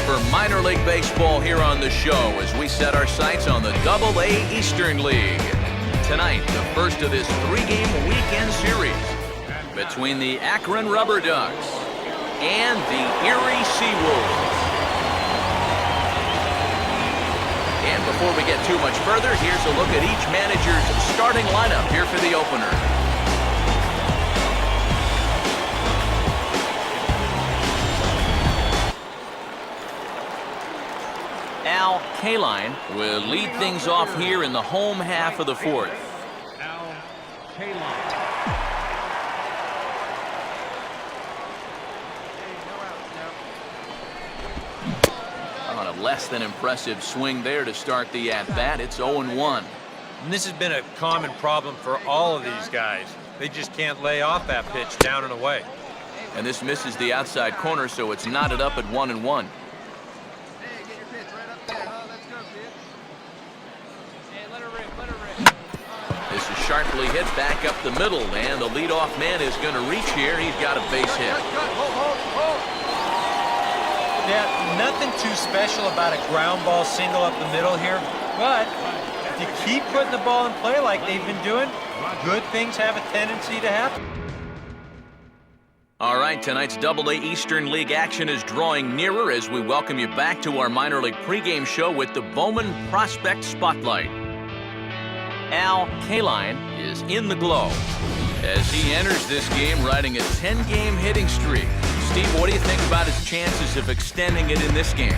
for minor league baseball here on the show as we set our sights on the AA Eastern League. Tonight, the first of this three-game weekend series between the Akron Rubber Ducks and the Erie Seawolves. And before we get too much further, here's a look at each manager's starting lineup here for the opener. Al Kaline will lead things off here in the home half of the fourth. Al Kaline. On a less than impressive swing there to start the at-bat. It's 0-1. And this has been a common problem for all of these guys. They just can't lay off that pitch down and away. And this misses the outside corner, so it's knotted up at 1-1. This is sharply hit back up the middle, and the leadoff man is going to reach here. He's got a base hit. Yeah, nothing too special about a ground ball single up the middle here, but if you keep putting the ball in play like they've been doing, good things have a tendency to happen. All right, tonight's AA Eastern League action is drawing nearer as we welcome you back to our minor league pregame show with the Bowman Prospect Spotlight. Al Kaline is in the glow as he enters this game riding a 10-game hitting streak. Steve, what do you think about his chances of extending it in this game?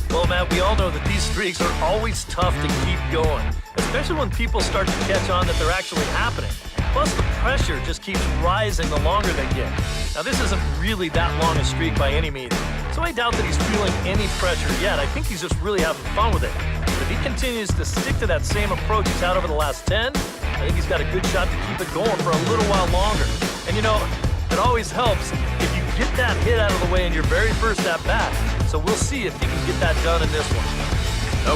Well, Matt, we all know that these streaks are always tough to keep going, especially when people start to catch on that they're actually happening. Plus, the pressure just keeps rising the longer they get. Now, this isn't really that long a streak by any means, so I doubt that he's feeling any pressure yet. I think he's just really having fun with it. But if he continues to stick to that same approach he's had over the last 10, I think he's got a good shot to keep it going for a little while longer. And, you know, it always helps if you get that hit out of the way in your very first at-bat. So we'll see if he can get that done in this one.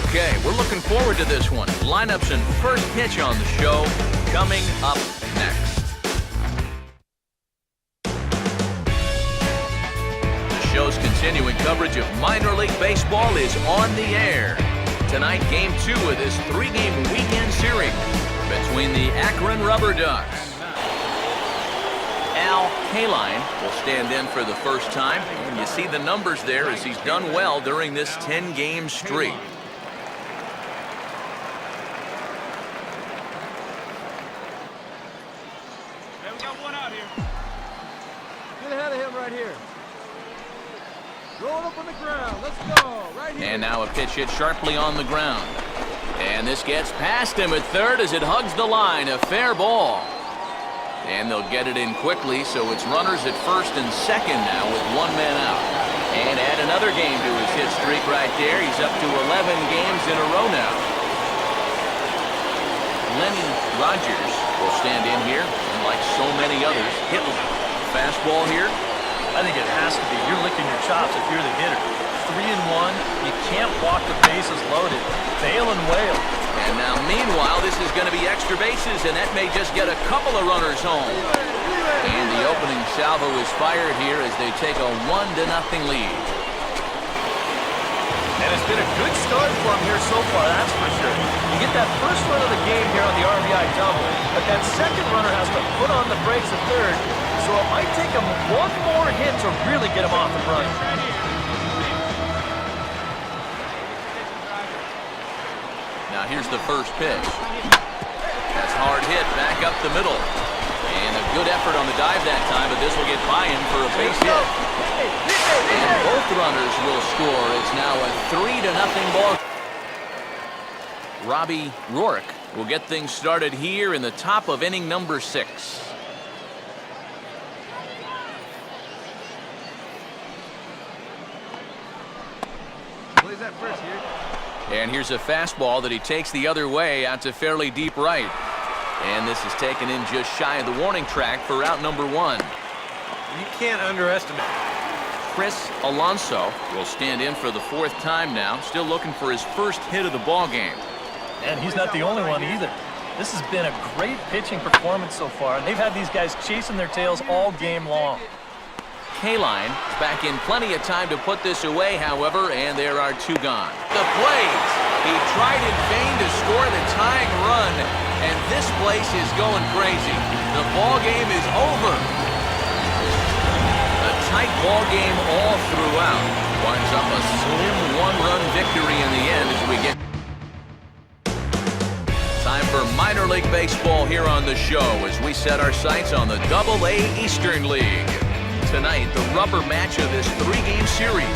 Okay, we're looking forward to this one. Lineups and first pitch on the show coming up next. The show's continuing coverage of minor league baseball is on the air. Tonight, Game 2 of this three-game weekend series between the Akron Rubber Ducks. Al Kaline will stand in for the first time. And you see the numbers there as he's done well during this 10-game streak. Hey, we got one out here. Get ahead of him right here. Roll it up on the ground. Let's go. Right here. And now a pitch hit sharply on the ground. And this gets past him at third as it hugs the line. A fair ball. And they'll get it in quickly, so it's runners at first and second now with one man out. And add another game to his hit streak right there. He's up to 11 games in a row now. Lenny Rogers will stand in here, and like so many others, hit fastball here. I think it has to be. You're licking your chops if you're the hitter. 3-1, you can't walk the bases loaded. Bail and wail. And now, meanwhile, this is going to be extra bases, and that may just get a couple of runners home. And the opening salvo is fired here as they take a 1-0 lead. And it's been a good start for him here so far, that's for sure. You get that first run of the game here on the RBI double, but that second runner has to put on the brakes at third, so it might take him one more hit to really get him off the run. Now here's the first pitch. That's hard hit back up the middle. And a good effort on the dive that time, but this will get by him for a base hit. And both runners will score. It's now a 3-0 ball. Robbie Rourke will get things started here in the top of inning number 6. Plays that first here. And here's a fastball that he takes the other way out to fairly deep right. And this is taken in just shy of the warning track for out number 1. You can't underestimate. Chris Alonso will stand in for the 4th time now, still looking for his first hit of the ball game. And he's not the only one either. This has been a great pitching performance so far, and they've had these guys chasing their tails all game long. Kaline is back in plenty of time to put this away, however, and there are 2 gone. The plays. He tried in vain to score the tying run, and this place is going crazy. The ball game is over. A tight ball game all throughout. Winds up a slim 1-run victory in the end as we get time for minor league baseball here on the show as we set our sights on the AA Eastern League. Tonight, the rubber match of this 3-game series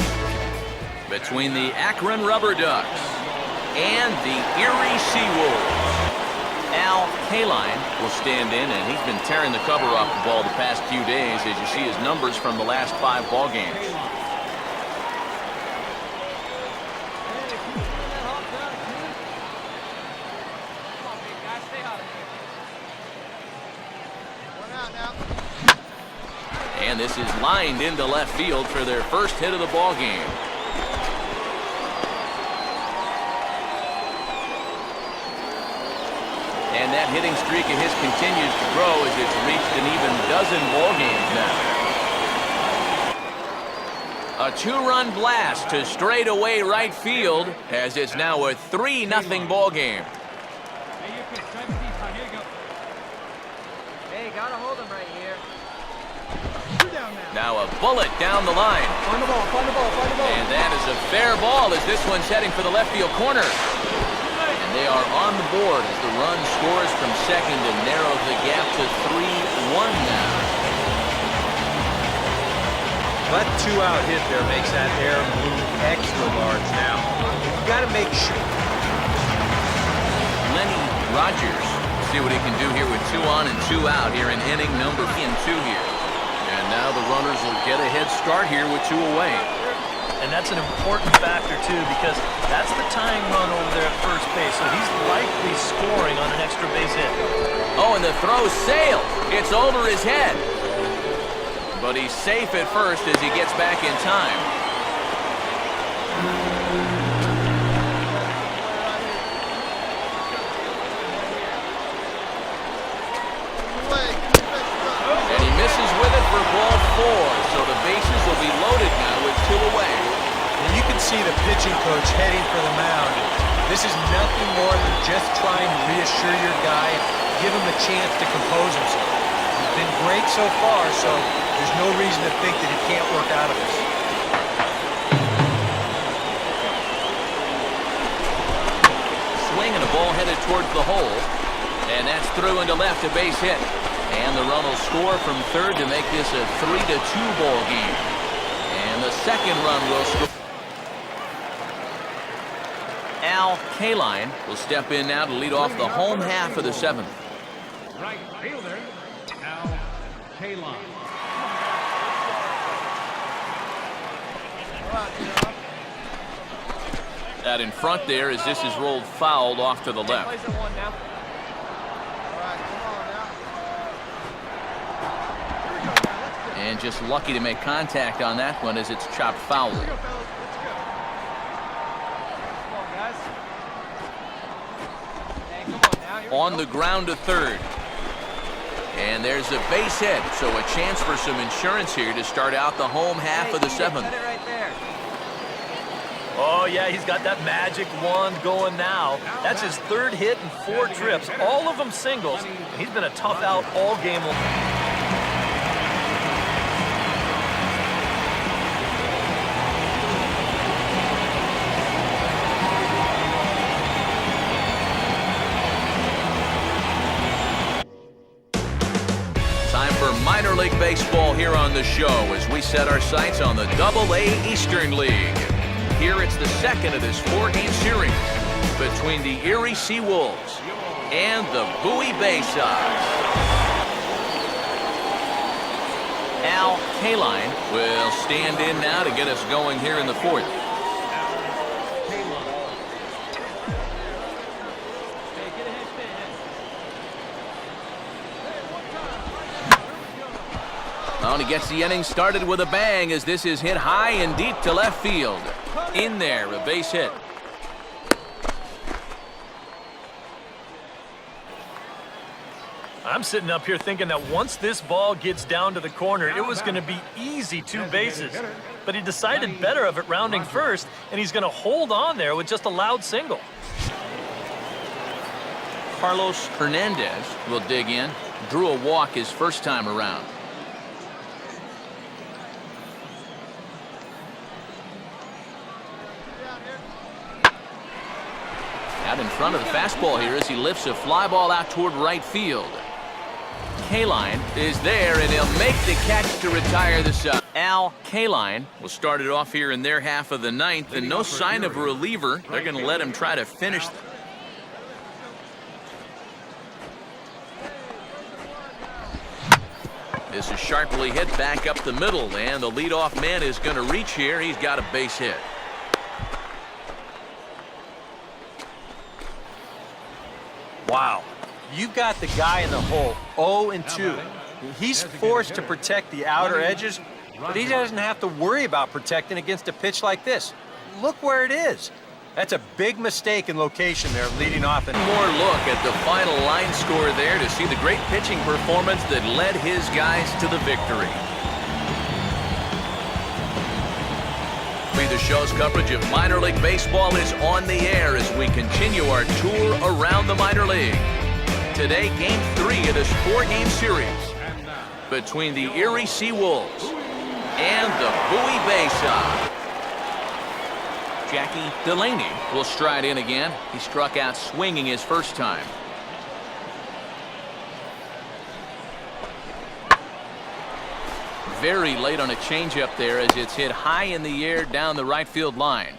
between the Akron Rubber Ducks and the Erie Seawolves. Al Kaline will stand in, and he's been tearing the cover off the ball the past few days as you see his numbers from the last 5 ball games. And this is lined into left field for their first hit of the ball game. And that hitting streak of his continues to grow as it's reached an even dozen ball games now. A 2-run blast to straightaway right field as it's now a 3-0 ball game. Hey, gotta hold him right here. Now a bullet down the line. Find the ball, find the ball, find the ball. And that is a fair ball as this one's heading for the left field corner. And they are on the board as the run scores from second and narrows the gap to 3-1 now. That 2-out hit there makes that air move extra large now. You've got to make sure. Lenny Rogers, see what he can do here with 2 on and 2 out here in inning number 2 here. And now the runners will get a head start here with 2 away. And that's an important factor, too, because that's the tying run over there at first base. So he's likely scoring on an extra base hit. Oh, and the throw sailed. It's over his head. But he's safe at first as he gets back in time. And he misses with it for ball 4. So the bases will be loaded now with 2 away. And you can see the pitching coach heading for the mound. This is nothing more than just trying to reassure your guy, give him a chance to compose himself. He's been great so far, so there's no reason to think that he can't work out of this. Swing and a ball headed towards the hole. And that's through into left, a base hit. And the run will score from third to make this a 3-2 ball game. And the second run will score. Al Kaline will step in now to lead off the home half of the 7th. Right fielder, Al Kaline. That in front there as this is rolled fouled off to the left. Plays at 1 now. All right, come on now. Here we go now. Let's go. And just lucky to make contact on that one as it's chopped foul. Here we go, fellas. Let's go. Come on, guys. Hey, come on now. Here we On go. the ground to third. And there's a base hit, so a chance for some insurance here to start out the home half of the 7th. Set it right there. Oh, yeah, he's got that magic wand going now. That's his 3rd hit in 4 trips, all of them singles. He's been a tough out all game long. Time for minor league baseball here on the show as we set our sights on the AA Eastern League. Here it's the second of this 4-game series between the Erie Seawolves and the Bowie Bay Sox. Al Kaline will stand in now to get us going here in the 4th. And he gets the inning started with a bang as this is hit high and deep to left field. In there, a base hit. I'm sitting up here thinking that once this ball gets down to the corner, it was going to be easy 2 bases. But he decided better of it rounding first, and he's going to hold on there with just a loud single. Carlos Hernandez will dig in. Drew a walk his first time around. Out in front of the fastball here as he lifts a fly ball out toward right field. Kaline is there, and he'll make the catch to retire the side. Al Kaline will start it off here in their half of the ninth, and no sign of a reliever. They're going to let him try to finish. This is sharply hit back up the middle, and the leadoff man is going to reach here. He's got a base hit. Wow. You've got the guy in the hole, 0-2. He's forced to protect the outer edges, but he doesn't have to worry about protecting against a pitch like this. Look where it is. That's a big mistake in location there, leading off. One more look at the final line score there to see the great pitching performance that led his guys to the victory. The show's coverage of minor league baseball is on the air as we continue our tour around the minor league. Today, Game 3 of this 4-game series between the Erie Seawolves and the Bowie Bay Sox. Jackie Delaney will stride in again. He struck out swinging his first time. Very late on a changeup there as it's hit high in the air down the right field line.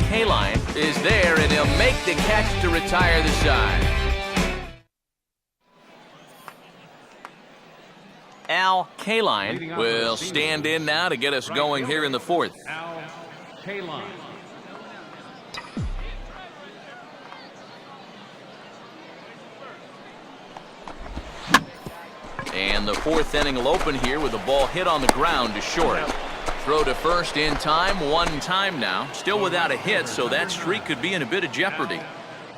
Kaline is there, and he'll make the catch to retire the side. Al Kaline will stand in now to get us going here in the 4th. Al Kaline. And the 4th inning will open here with a ball hit on the ground to short. Throw to first in time, 1 time now. Still without a hit, so that streak could be in a bit of jeopardy.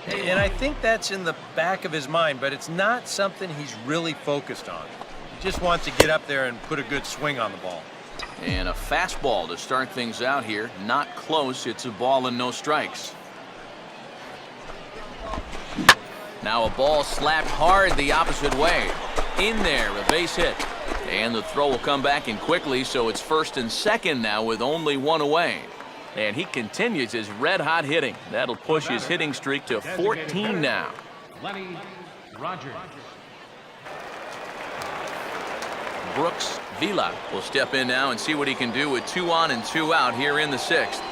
And I think that's in the back of his mind, but it's not something he's really focused on. He just wants to get up there and put a good swing on the ball. And a fastball to start things out here. Not close. It's a ball and no strikes. Now a ball slapped hard the opposite way. In there, a base hit. And the throw will come back in quickly, so it's 1st and 2nd now with only 1 away. And he continues his red-hot hitting. That'll push his hitting streak to 14 now. Lenny Rogers. Brooks Vila will step in now and see what he can do with 2 on and 2 out here in the 6th.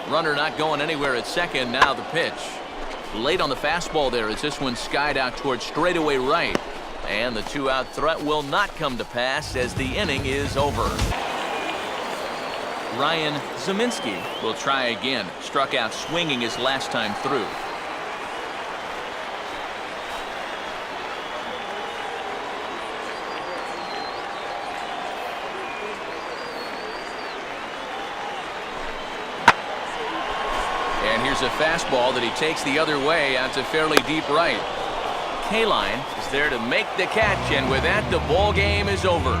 Runner not going anywhere at second. Now the pitch. Late on the fastball there as this one skied out towards straightaway right. And the 2-out threat will not come to pass as the inning is over. Ryan Zeminski will try again. Struck out swinging his last time through. A fastball that he takes the other way out to fairly deep right. Kaline is there to make the catch, and with that, the ball game is over.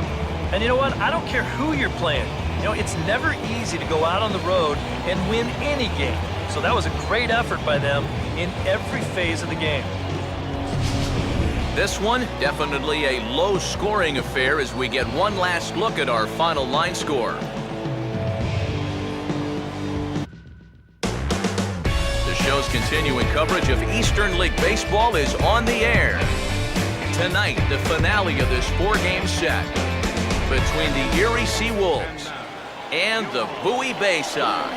And you know what? I don't care who you're playing. You know, it's never easy to go out on the road and win any game. So that was a great effort by them in every phase of the game. This one, definitely a low-scoring affair as we get one last look at our final line score. Show's continuing coverage of Eastern League Baseball is on the air. Tonight, the finale of this 4-game set between the Erie Seawolves and the Bowie Bay Sox.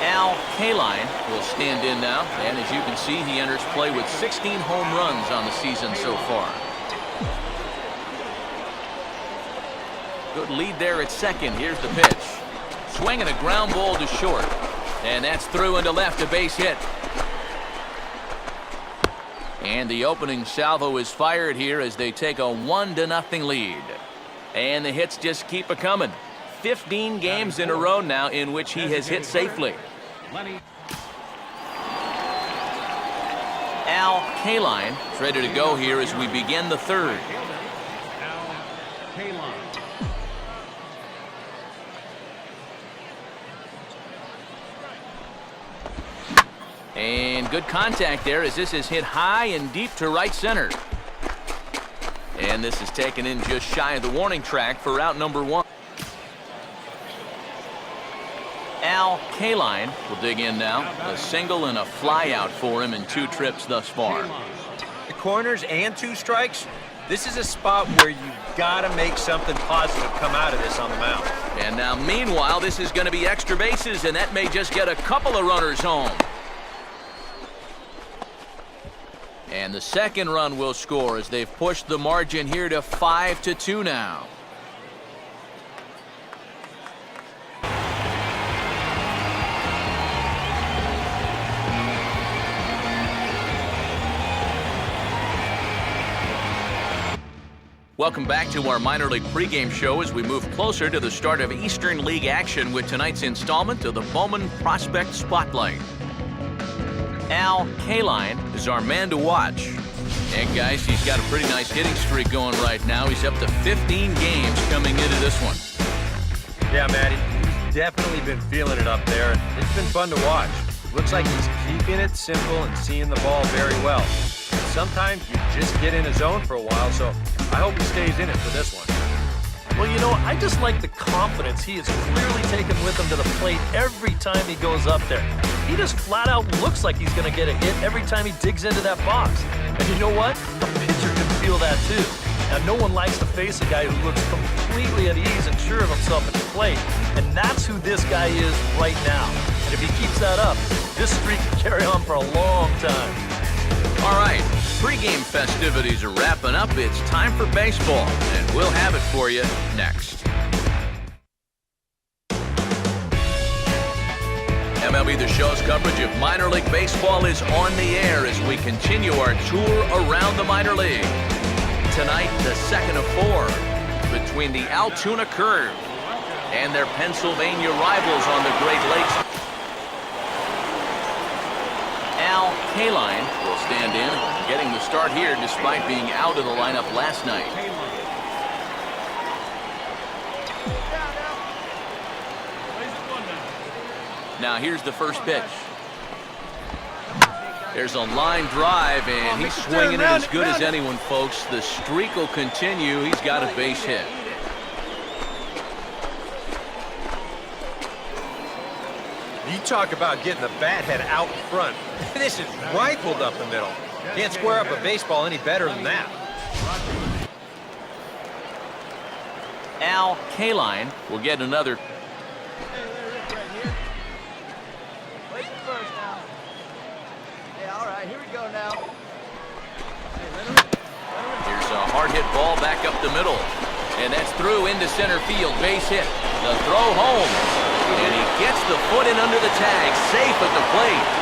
Al Kaline will stand in now, and as you can see, he enters play with 16 home runs on the season so far. Good lead there at second. Here's the pitch. Swinging a ground ball to short. And that's through into left, a base hit. And the opening salvo is fired here as they take a 1-0 lead. And the hits just keep a-coming. 15 games in a row now in which he has hit safely. Al Kaline is ready to go here as we begin the third. Al Kaline. And good contact there as this is hit high and deep to right center. And this is taken in just shy of the warning track for out number one. Al Kaline will dig in now. A single and a fly out for him in 2 trips thus far. The corners and 2 strikes, this is a spot where you gotta make something positive come out of this on the mound. And now meanwhile, this is going to be extra bases, and that may just get a couple of runners home. And the second run will score as they've pushed the margin here to 5-2 now. Welcome back to our minor league pregame show as we move closer to the start of Eastern League action with tonight's installment of the Bowman Prospect Spotlight. Al Kaline is our man to watch. And guys, he's got a pretty nice hitting streak going right now. He's up to 15 games coming into this one. Yeah, Matty, he's definitely been feeling it up there. It's been fun to watch. Looks like he's keeping it simple and seeing the ball very well. Sometimes you just get in a zone for a while, so I hope he stays in it for this one. Well, you know, I just like the confidence he is clearly taking with him to the plate every time he goes up there. He just flat out looks like he's going to get a hit every time he digs into that box. And you know what? The pitcher can feel that too. Now, no one likes to face a guy who looks completely at ease and sure of himself at the plate. And that's who this guy is right now. And if he keeps that up, this streak can carry on for a long time. All right, pregame festivities are wrapping up. It's time for baseball, and we'll have it for you next. MLB The Show's coverage of minor league baseball is on the air as we continue our tour around the minor league. Tonight, the second of 4 between the Altoona Curve and their Pennsylvania rivals on the Great Lakes. Al Kaline will stand in, getting the start here despite being out of the lineup last night. Now here's the first pitch. There's a line drive, and he's swinging it as good as anyone, folks. The streak will continue. He's got a base hit. You talk about getting the bat head out in front. This is rifled up the middle. Can't square up a baseball any better than that. Al Kaline will get another. Wait first now. Yeah, all right, here we go now. Here's a hard hit ball back up the middle. And that's through into center field. Base hit. The throw home. And he gets the foot in under the tag. Safe at the plate.